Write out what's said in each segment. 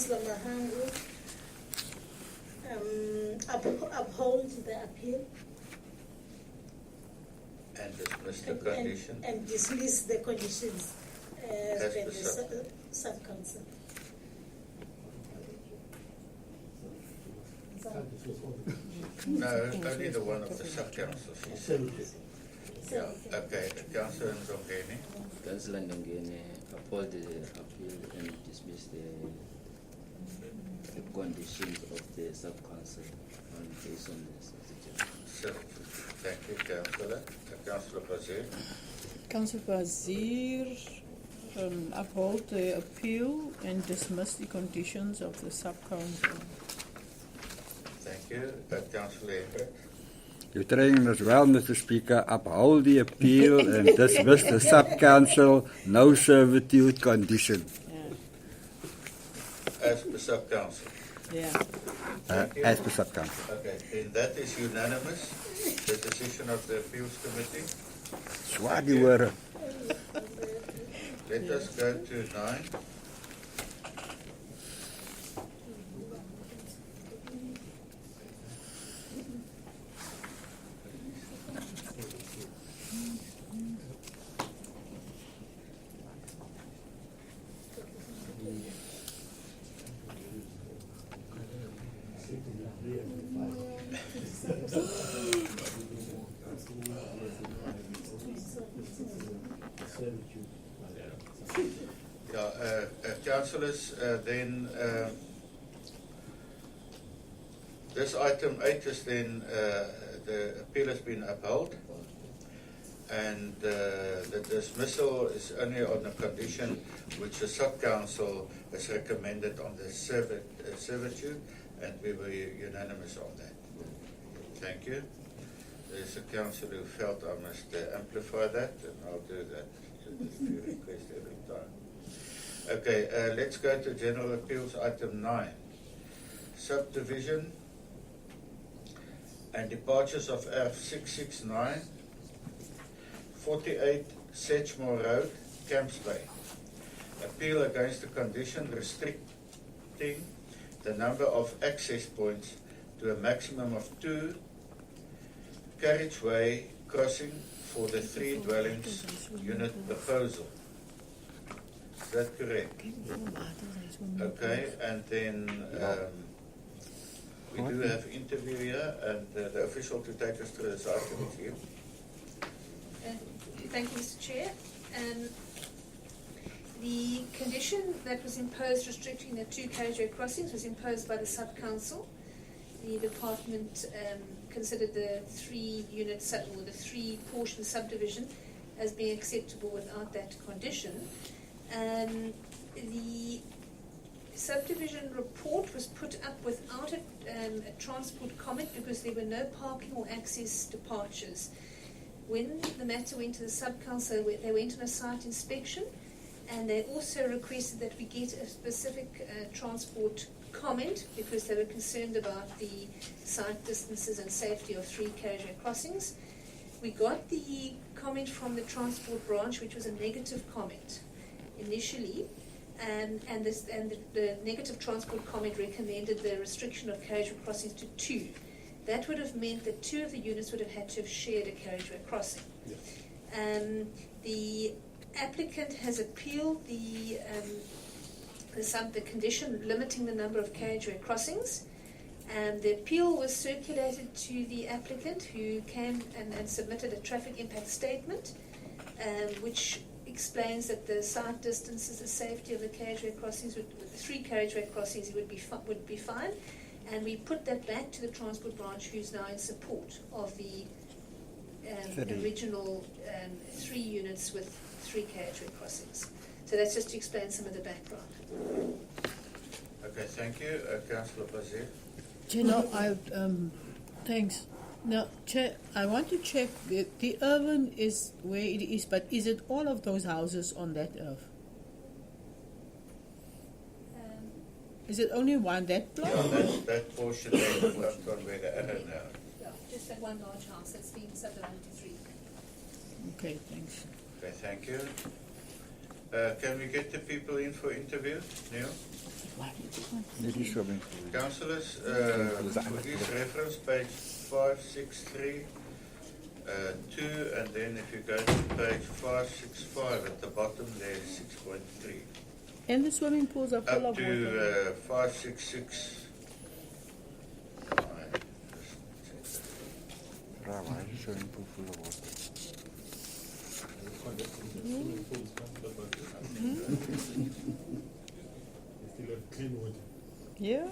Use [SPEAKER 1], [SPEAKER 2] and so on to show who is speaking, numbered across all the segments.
[SPEAKER 1] Councillor Mahangu uphold the appeal
[SPEAKER 2] and dismiss the condition
[SPEAKER 1] and dismiss the conditions as
[SPEAKER 2] as
[SPEAKER 1] per the
[SPEAKER 2] prescribed.
[SPEAKER 1] sub-council.
[SPEAKER 2] No, only the one of the sub-council, she said. Yeah, okay, Councillor Ndongeni.
[SPEAKER 3] Councillor Ndongeni uphold the appeal and dismiss the conditions of the sub-council based on the substitute.
[SPEAKER 2] Thank you, Councillor. Councillor Bazir.
[SPEAKER 4] Councillor Bazir uphold the appeal and dismiss the conditions of the sub-council.
[SPEAKER 2] Thank you. Councillor Hendricks.
[SPEAKER 5] You're trying as well, Mr. Speaker, uphold the appeal and dismiss the sub-council no servitude condition.
[SPEAKER 2] As per sub-council.
[SPEAKER 4] Yeah.
[SPEAKER 5] As per sub-council.
[SPEAKER 2] Okay, then that is unanimous, the decision of the appeals committee.
[SPEAKER 5] Zwaar die horen.
[SPEAKER 2] Let us go to 9. Councillors, then this item 8 is then the appeal has been upheld, and the dismissal is only on the condition which the sub-council has recommended on the servitude, and we were unanimous on that. Thank you. There's a councillor who felt I must amplify that, and I'll do that if you request every time. Okay, let's go to General Appeals, item 9. Subdivision and departures of F669, 48 Sedgemore Road, Camps Bay. Appeal against the condition restricting the number of access points to a maximum of 2 carriageway crossing for the 3 dwellings unit proposal. Is that correct? Okay, and then we do have interview here, and the official to take us through this item is here.
[SPEAKER 6] Thank you, Mr. Chair. The condition that was imposed restricting the 2 carriageway crossings was imposed by the sub-council. The department considered the 3-unit or the 3-portion subdivision as being acceptable without that condition. The subdivision report was put up without a transport comment because there were no parking or access departures. When the matter went to the sub-council, they went on a site inspection, and they also requested that we get a specific transport comment because they were concerned about the site distances and safety of 3 carriageway crossings. We got the comment from the transport branch, which was a negative comment initially, and the negative transport comment recommended the restriction of carriageway crossings to 2. That would have meant that 2 of the units would have had to have shared a carriageway crossing. Yes. The applicant has appealed the condition limiting the number of carriageway crossings. The appeal was circulated to the applicant, who came and submitted a traffic impact statement, which explains that the site distances, the safety of the carriageway crossings, with the 3 carriageway crossings, would be fine. And we put that back to the transport branch, who's now in support of the original 3 units with 3 carriageway crossings. So that's just to explain some of the background.
[SPEAKER 2] Okay, thank you. Councillor Bazir.
[SPEAKER 4] Chair, thanks. Now, Chair, I want to check, the urban is where it is, but is it all of those houses on that earth? Is it only one, that block?
[SPEAKER 2] Yeah, that portion there, not on where the arrow now.
[SPEAKER 6] Yeah, just that one large house that's being subdivided to 3.
[SPEAKER 4] Okay, thanks.
[SPEAKER 2] Okay, thank you. Can we get the people in for interview, Neil?
[SPEAKER 5] Net die swimming pool.
[SPEAKER 2] Councillors, please reference page 563, 2, and then if you go to page 565 at the bottom there, 6.3.
[SPEAKER 4] And the swimming pools are full
[SPEAKER 2] Up
[SPEAKER 4] of water.
[SPEAKER 2] to 566. Alright, just check that.
[SPEAKER 5] Right, why is the swimming pool full of water?
[SPEAKER 7] Still have clean water.
[SPEAKER 4] Yeah.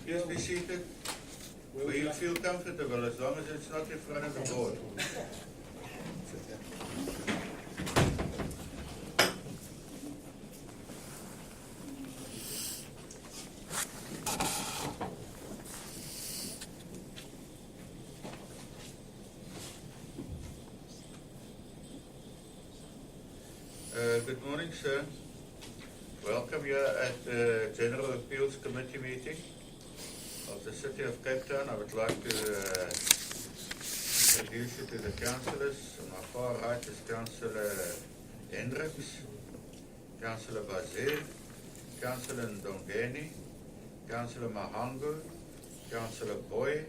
[SPEAKER 2] Please be seated. Will you feel comfortable as long as it's not in front of the board? Good morning, sir. Welcome here at the General Appeals Committee meeting of the City of Cape Town. I would like to introduce you to the councillors. On my far right is Councillor Hendricks, Councillor Bazir, Councillor Ndongeni, Councillor Mahangu, Councillor Boy,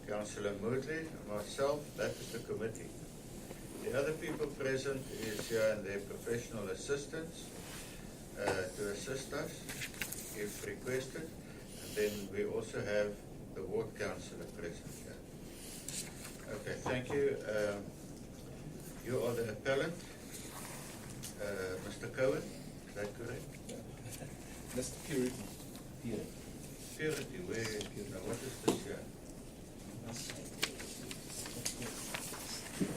[SPEAKER 2] Councillor Moodley, and myself. That is the committee. The other people present is here and their professional assistants to assist us if requested. And then we also have the ward councillor present here. Okay, thank you. You are the appellant, Mr. Cohen, is that correct?
[SPEAKER 8] Mr. Purity.
[SPEAKER 2] Purity, where, now what is this here?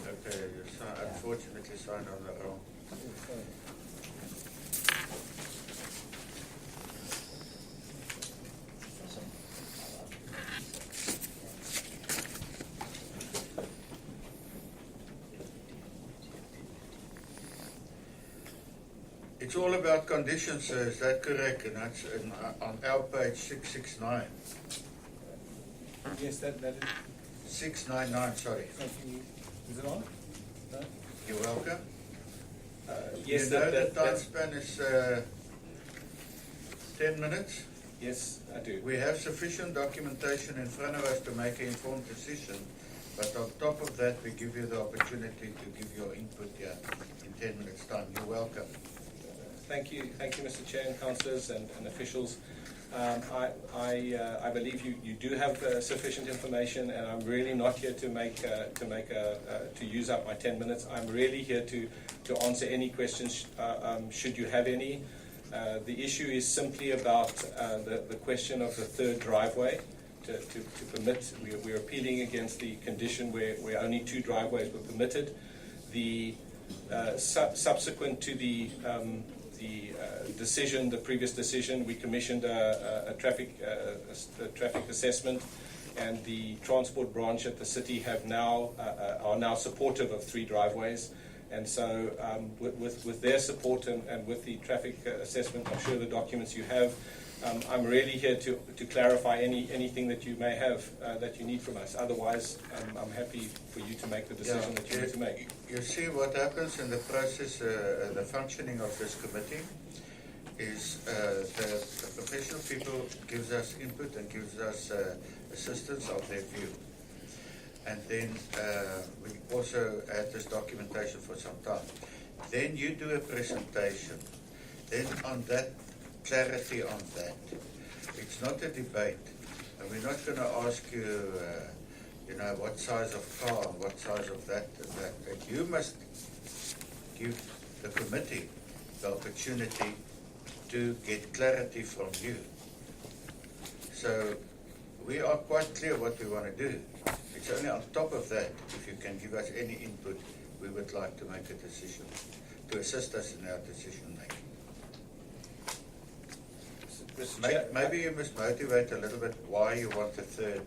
[SPEAKER 2] Okay, you unfortunately signed on the wrong. It's all about conditions, sir, is that correct? And that's on our page 669.
[SPEAKER 8] Yes, that is.
[SPEAKER 2] 699, sorry.
[SPEAKER 8] Thank you. Is it on? No?
[SPEAKER 2] You're welcome.
[SPEAKER 8] Yes,
[SPEAKER 2] you know the time
[SPEAKER 8] that's.
[SPEAKER 2] span is 10 minutes.
[SPEAKER 8] Yes, I do.
[SPEAKER 2] We have sufficient documentation in front of us to make an informed decision, but on top of that, we give you the opportunity to give your input here in 10 minutes' time. You're welcome.
[SPEAKER 8] Thank you, Mr. Chair and councillors and officials. I believe you do have sufficient information, and I'm really not here to use up my 10 minutes. I'm really here to answer any questions should you have any. The issue is simply about the question of the third driveway to permit. We're appealing against the condition where only 2 driveways were permitted. The subsequent to the decision, the previous decision, we commissioned a traffic assessment, and the transport branch at the city are now supportive of 3 driveways. And so with their support and with the traffic assessment, I'm sure the documents you have, I'm really here to clarify anything that you may have that you need from us. Otherwise, I'm happy for you to make the decision that you need to make.
[SPEAKER 2] You see what happens in the process, the functioning of this committee is the professional people gives us input and gives us assistance of their view. And then we also had this documentation for some time. Then you do a presentation. Then on that, clarity on that. It's not a debate. And we're not going to ask you, what size of car and what size of that and that. And you must give the committee the opportunity to get clarity from you. So we are quite clear what we want to do. It's only on top of that, if you can give us any input, we would like to make a decision, to assist us in our decision making. Maybe you must motivate a little bit why you want the third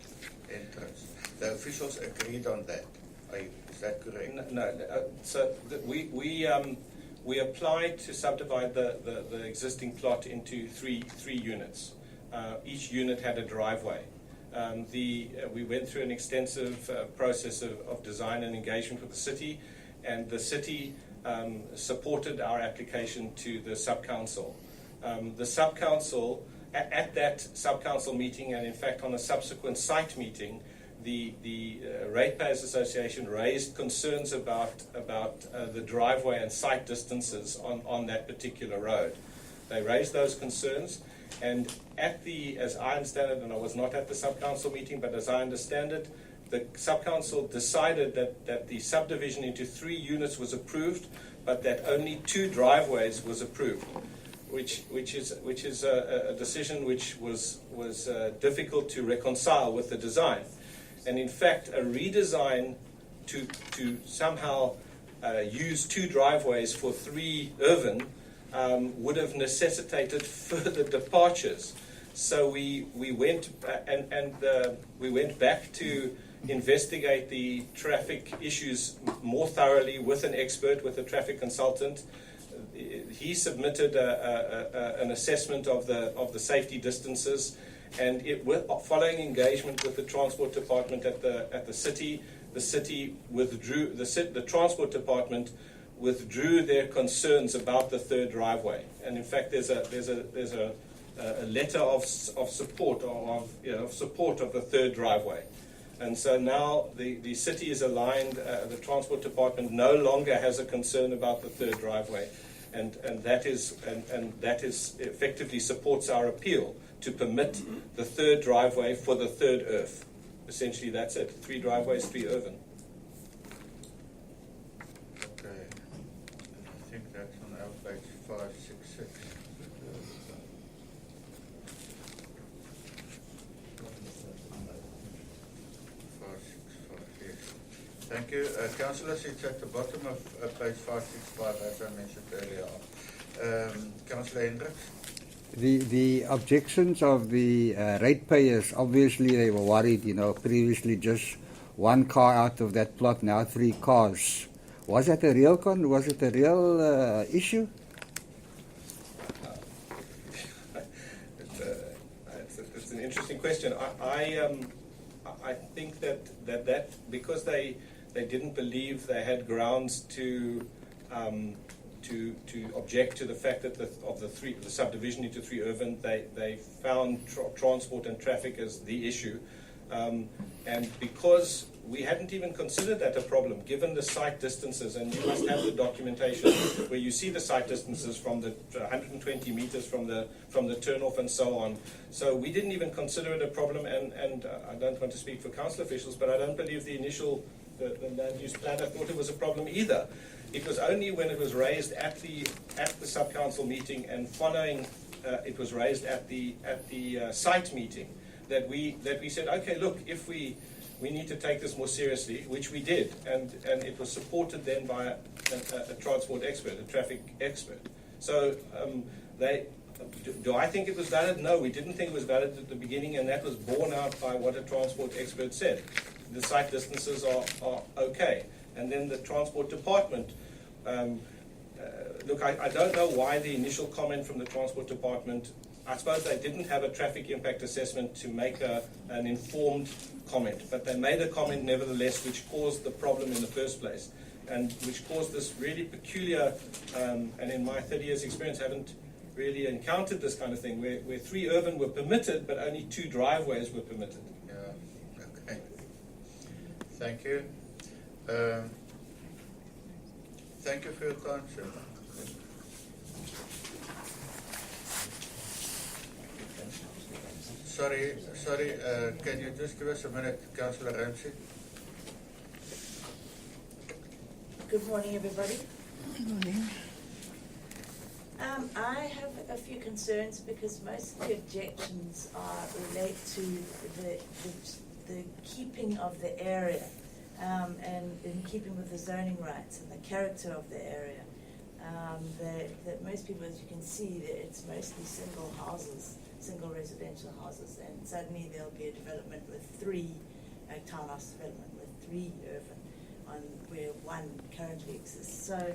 [SPEAKER 2] entrance. The officials agreed on that. Is that correct?
[SPEAKER 8] No. So we applied to subdivide the existing plot into three units. Each unit had a driveway. We went through an extensive process of design and engagement with the city, and the city supported our application to the sub-council. The sub-council, at that sub-council meeting, and in fact on a subsequent site meeting, the Ratepayers Association raised concerns about the driveway and site distances on that particular road. They raised those concerns, and as I understand it, and I was not at the sub-council meeting, but as I understand it, the sub-council decided that the subdivision into 3 units was approved, but that only 2 driveways was approved, which is a decision which was difficult to reconcile with the design. And in fact, a redesign to somehow use 2 driveways for 3 urban would have necessitated further departures. So we went back to investigate the traffic issues more thoroughly with an expert, with a traffic consultant. He submitted an assessment of the safety distances, and following engagement with the transport department at the city, the city withdrew. The transport department withdrew their concerns about the 3rd driveway, and in fact, there's a letter of support of the 3rd driveway. And so now the city is aligned. The transport department no longer has a concern about the 3rd driveway, and that is effectively supports our appeal to permit the 3rd driveway for the 3rd earth. Essentially, that's it. 3 driveways, 3 urban.
[SPEAKER 2] Okay. I think that's on our page 566. Thank you. Councillors, it's at the bottom of page 565, as I mentioned earlier. Councillor Hendricks?
[SPEAKER 5] The objections of the ratepayers, obviously they were worried, previously just 1 car out of that plot, now 3 cars. Was it a real issue?
[SPEAKER 8] It's an interesting question. I think that because they didn't believe they had grounds to object to the fact that the subdivision into 3 urban, they found transport and traffic as the issue, and because we hadn't even considered that a problem, given the site distances, and you must have the documentation where you see the site distances from the 120 meters from the turnoff and so on. So we didn't even consider it a problem, and I don't want to speak for council officials, but I don't believe the land use planner thought it was a problem either. It was only when it was raised at the sub-council meeting, and following it was raised at the site meeting, that we said, okay, look, if we need to take this more seriously, which we did, and it was supported then by a transport expert, a traffic expert. So do I think it was valid? No, we didn't think it was valid at the beginning, and that was borne out by what a transport expert said. The site distances are okay. And then the transport department, look, I don't know why the initial comment from the transport department, I suppose they didn't have a traffic impact assessment to make an informed comment, but they made a comment nevertheless, which caused the problem in the first place, and which caused this really peculiar, and in my 30 years experience, haven't really encountered this kind of thing, where 3 urban were permitted, but only 2 driveways were permitted.
[SPEAKER 2] Yeah, okay. Thank you. Thank you for your time, sir. Sorry, can you just give us a minute, Councillor Ramsey?
[SPEAKER 9] Good morning, everybody.
[SPEAKER 4] Good morning.
[SPEAKER 9] I have a few concerns because most of the objections relate to the keeping of the area and in keeping with the zoning rights and the character of the area. That most people, as you can see, that it's mostly single houses, single residential houses, and suddenly there'll be a development with 3, a townhouse development with 3 urban, where 1 currently exists. So